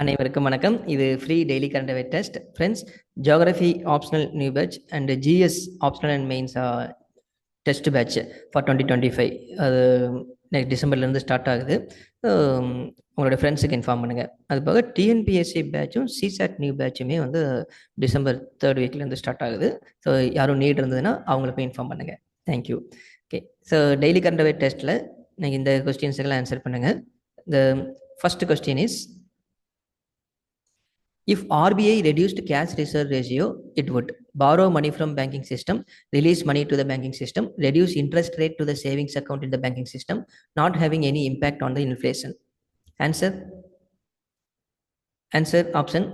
அனைவருக்கும் வணக்கம். இது ஃப்ரீ டெய்லி கரண்ட் அவேர் test. Friends, geography optional new batch and GS optional and mains test batch for 2025 அது next டிசம்பர்லேருந்து start ஆகுது. உங்களோட ஃப்ரெண்ட்ஸுக்கு இன்ஃபார்ம் பண்ணுங்கள். அது போக டிஎன்பிஎஸ்சி பேட்சும் சிசாட் நியூ பேட்சுமே வந்து டிசம்பர் 3rd வீக்லேருந்து ஸ்டார்ட் ஆகுது. ஸோ யாரும் நீட் இருந்ததுன்னா அவங்களுக்கும் இன்ஃபார்ம் பண்ணுங்கள். Thank you. Okay, so daily current aware டெஸ்ட்டில் நீங்கள் இந்த கொஸ்டின்ஸுக்கெல்லாம் ஆன்சர் பண்ணுங்கள். இந்த first question is, if RBI reduced cash reserve ratio, it would borrow money from banking system, release money to the banking system, reduce interest rate to the savings account in the banking system, not having any impact on the inflation. Answer option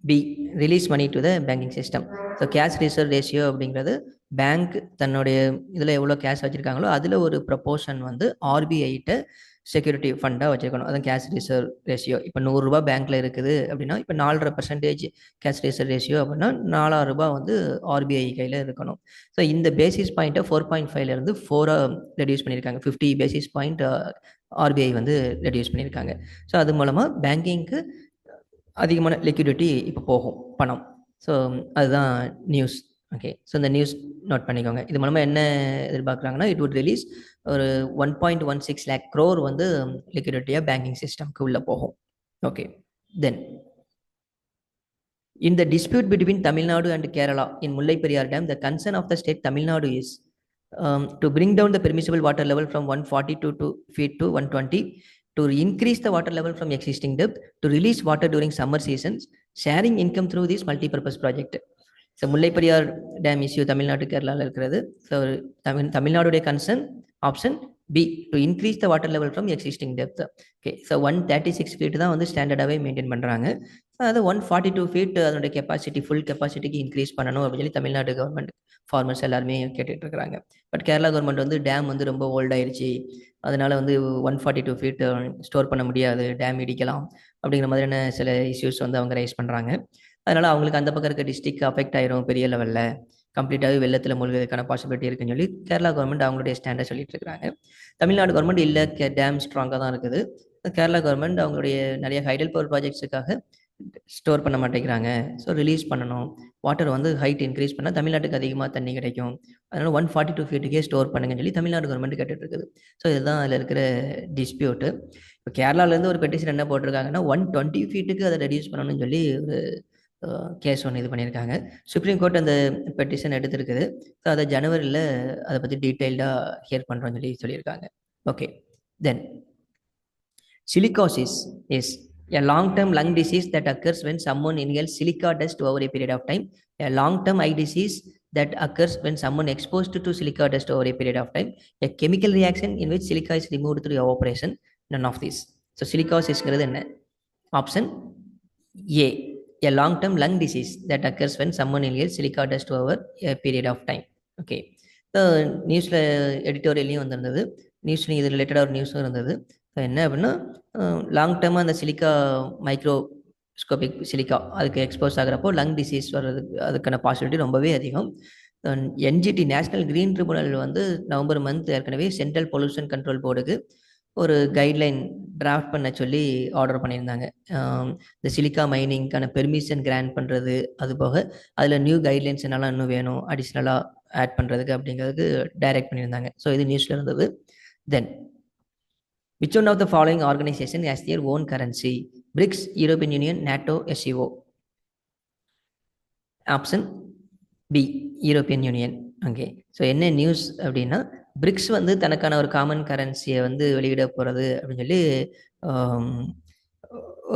B, release money to the banking system. So cash reserve ratio அப்படிங்கிறது bank தன்னுடைய இதில் எவ்வளோ cash வச்சுருக்காங்களோ அதில் ஒரு proportion வந்து ஆர்பிஐட்ட security ஃபண்டாக வச்சுருக்கணும். அதான் cash reserve ratio. இப்போ 100 ரூபா பேங்க்கில் இருக்குது அப்படின்னா இப்போ 4.5% கேஷ் ரிசர்வ் ரேஷியோ அப்படின்னா 4000 ரூபா வந்து ஆர்பிஐ கையில் இருக்கணும். ஸோ இந்த பேசிஸ் பாயிண்ட்டை 4.5லேருந்து 4 ரெடியூஸ் பண்ணியிருக்காங்க. 50 பேசிஸ் பாயிண்ட் ஆர்பிஐ வந்து ரெடியூஸ் பண்ணியிருக்காங்க. ஸோ அது மூலமாக பேங்கிங்க்கு அதிகமான லிக்விடிட்டி இப்போ போகும், பணம். ஸோ அதுதான் நியூஸ். ஓகே, ஸோ இந்த நியூஸ் நோட் பண்ணிக்கோங்க. இது மூலமாக என்ன எதிர்பார்க்குறாங்கன்னா, இட் வுட் ரிலீஸ் ஒரு 1.16 lakh crore வந்து லிக்விடிட்டியாக பேங்கிங் சிஸ்டம்க்கு உள்ளே போகும். Okay, then in the dispute between Tamil Nadu and Kerala in Mullai Periyar Dam, the concern of the state Tamil Nadu is to bring down the permissible water level from 142 feet to 120, to increase the water level from existing depth, to release water during summer seasons, sharing income through this multi-purpose project. So Mullai Periyar dam issue Tamil Nadu கேரளாவில் இருக்கிறது. So தமிழ்நாடுடைய concern option B, to increase the water level from existing depth. Okay, so 136 feet தான் வந்து ஸ்டாண்டர்டாகவே maintain பண்ணுறாங்க. So அது 142 feet அதனுடைய capacity, full கெப்பாசிட்டிக்கு increase பண்ணணும் அப்படின்னு சொல்லி தமிழ்நாடு கவர்மெண்ட் ஃபார்மர்ஸ் எல்லாருமே கேட்டுட்டு இருக்கிறாங்க. பட் கேரளா கவர்மெண்ட் வந்து டேம் வந்து ரொம்ப ஓல்ட் ஆயிடுச்சு, அதனால வந்து 142 feet ஸ்டோர் பண்ண முடியாது, டேம் இடிக்கலாம் அப்படிங்கிற மாதிரியான சில இஷ்யூஸ் வந்து அவங்க ரைஸ் பண்ணுறாங்க. அதனால் அவங்களுக்கு அந்த பக்கம் இருக்க டிஸ்ட்ரிக்ட் அஃபெக்ட் ஆயிரும், பெரிய லெவலில் கம்ப்ளீட்டாகவே வெள்ளத்தில் மூழ்கிறதுக்கான பாசிபிலிட்டி இருக்குன்னு சொல்லி கேரளா கவர்மெண்ட் அவங்களுடைய ஸ்டாண்டை சொல்லிட்டு இருக்கிறாங்க. தமிழ்நாடு கவர்மெண்ட் இல்லை, டேம் ஸ்ட்ராங்காக தான் இருக்குது. கேரளா கவர்மெண்ட் அவங்களுடைய நிறைய ஹைடல் பவர் ப்ராஜெக்ட்ஸுக்காக ஸ்டோர் பண்ண மாட்டேங்கிறாங்க. ஸோ ரிலீஸ் பண்ணணும், வாட்டர் வந்து ஹைட் இன்க்ரீஸ் பண்ணால் தமிழ்நாட்டுக்கு அதிகமாக தண்ணி கிடைக்கும், அதனால் 142 feetக்கே ஸ்டோர் பண்ணுங்கன்னு சொல்லி தமிழ்நாடு கவர்மெண்ட் கேட்டுட்டு இருக்குது. ஸோ இதுதான் அதில் இருக்கிற டிஸ்பியூட்டு. இப்போ கேரளாவிலேருந்து ஒரு பெட்டிஷன் என்ன போட்டிருக்காங்கன்னா, 120 feetக்கு அதை ரெடியூஸ் பண்ணணும்னு சொல்லி ஒரு கேஸ் ஒன்று இது பண்ணியிருக்காங்க. சுப்ரீம் கோர்ட் அந்த பெட்டிஷன் எடுத்திருக்குது. ஸோ அதை ஜனவரியில் அதை பற்றி டீட்டெயில்டாக ஹியர் பண்ணுறோன்னு சொல்லியிருக்காங்க. Okay, then silicosis is a long-term lung disease that occurs when someone inhales silica dust over a period of time. A long-term eye disease that occurs when someone exposed to silica dust over a period of time. A chemical reaction in which silica is removed through evaporation. None of these. So silicosis என்ன? Option A, a long-term lung disease that occurs when someone inhales silica dust over a period of time. Okay, so நியூஸில் எடிட்டோரியல்லையும் வந்திருந்தது, நியூஸ்லையும் இது ரிலேட்டடாக ஒரு நியூஸும் இருந்தது. So என்ன அப்படின்னா, லாங் டேர்மாக அந்த சிலிக்கா மைக்ரோஸ்கோபிக் சிலிக்கா அதுக்கு எக்ஸ்போஸ் ஆகிறப்போ லங் டிசீஸ் வர்றதுக்கு அதுக்கான பாசிபிலிட்டி ரொம்பவே அதிகம். என்ஜிடி நேஷ்னல் கிரீன் ட்ரிபுனல் வந்து நவம்பர் மந்த் ஏற்கனவே சென்ட்ரல் பொல்யூஷன் கண்ட்ரோல் போர்டுக்கு ஒரு கைட்லைன் டிராஃப்ட் பண்ண சொல்லி ஆர்டர் பண்ணியிருந்தாங்க. இந்த சிலிக்கா மைனிங்க்கான பெர்மிஷன் கிராண்ட் பண்ணுறது, அது போக அதில் நியூ கைட்லைன்ஸ் என்னெல்லாம் இன்னும் வேணும் அடிஷ்னலாக ஆட் பண்ணுறதுக்கு அப்படிங்கிறதுக்கு டைரக்ட் பண்ணியிருந்தாங்க. ஸோ இது நியூஸில் இருந்தது. தென் which one of the following organization has their own currency? BRICS, European Union, NATO, SCO. Option B, European union. Okay, so என்ன நியூஸ் அப்படின்னா, பிரிக்ஸ் வந்து தனக்கான ஒரு காமன் கரன்சியை வந்து வெளியிட போகிறது அப்படின்னு சொல்லி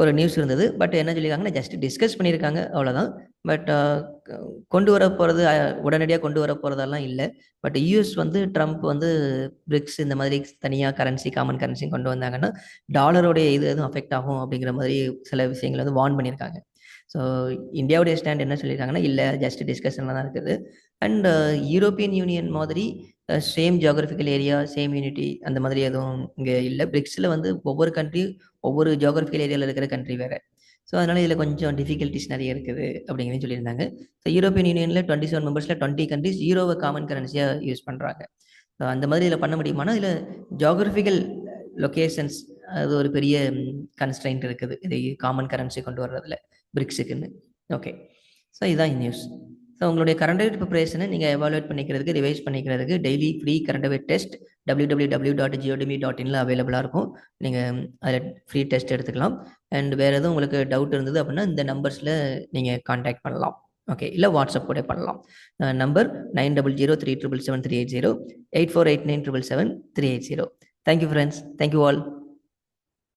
ஒரு நியூஸ் இருந்தது. பட் என்ன சொல்லியிருக்காங்கன்னா, ஜஸ்ட் டிஸ்கஸ் பண்ணியிருக்காங்க, அவ்வளோதான். பட் கொண்டு வர போகிறது உடனடியாக கொண்டு வர போகிறதெல்லாம் இல்லை. பட் யூஎஸ் வந்து ட்ரம்ப் வந்து பிரிக்ஸ் இந்த மாதிரி தனியாக கரன்சி, காமன் கரன்சி கொண்டு வந்தாங்கன்னா டாலருடைய இது எதுவும் அஃபெக்ட் ஆகும் அப்படிங்கிற மாதிரி சில விஷயங்கள் வந்து வார்ன் பண்ணியிருக்காங்க. ஸோ இந்தியாவுடைய ஸ்டாண்ட் என்ன சொல்லியிருக்காங்கன்னா, இல்லை, ஜஸ்ட் டிஸ்கஷனில் தான் இருக்குது. அண்ட் யூரோப்பியன் யூனியன் மாதிரி same geographical area, same unity அந்த மாதிரி எதுவும் இங்கே இல்லை. பிரிக்ஸில் வந்து ஒவ்வொரு கண்ட்ரி ஒவ்வொரு ஜியோகிராஃபிக்கல் ஏரியாவில் இருக்கிற கண்ட்ரி வேறு. ஸோ அதனால் இதில் கொஞ்சம் டிஃபிகல்ட்டிஸ் நிறைய இருக்குது அப்படிங்கிறது சொல்லியிருந்தாங்க. ஸோ யூரோப்பியன் யூனியனில் 27 மெம்பர்ஸில் 20 கண்ட்ரிஸ் யூரோவை காமன் கரன்சியாக யூஸ் பண்ணுறாங்க. ஸோ அந்த மாதிரி இதில் பண்ண முடியுமானா, இதில் ஜியோகிராஃபிக்கல் லொக்கேஷன்ஸ் அது ஒரு பெரிய கன்ஸ்ட்ரெயின்ட் இருக்குது இது காமன் கரன்சி கொண்டு வர்றதுல பிரிக்ஸுக்குன்னு. ஓகே, ஸோ இதுதான் நியூஸ். ஸோ உங்களுடைய கரண்ட் அஃபேர் ப்ரிப்பரேஷனை நீங்கள் எவாலுவேட் பண்ணிக்கிறதுக்கு, ரிவைஸ் பண்ணிக்கிறதுக்கு daily free current affair test www.geodemy.inல அவைலபிளாக இருக்கும். நீங்கள் அதில் ஃப்ரீ டெஸ்ட் எடுத்துக்கலாம். அண்ட் வேறு எதுவும் உங்களுக்கு டவுட் இருந்தது அப்படின்னா இந்த நம்பர்ஸில் நீங்கள் காண்டாக்ட் பண்ணலாம். ஓகே, இல்லை வாட்ஸ்அப் கூட பண்ணலாம். Number 9003777380 8489777380. Thank you friends, thank you all.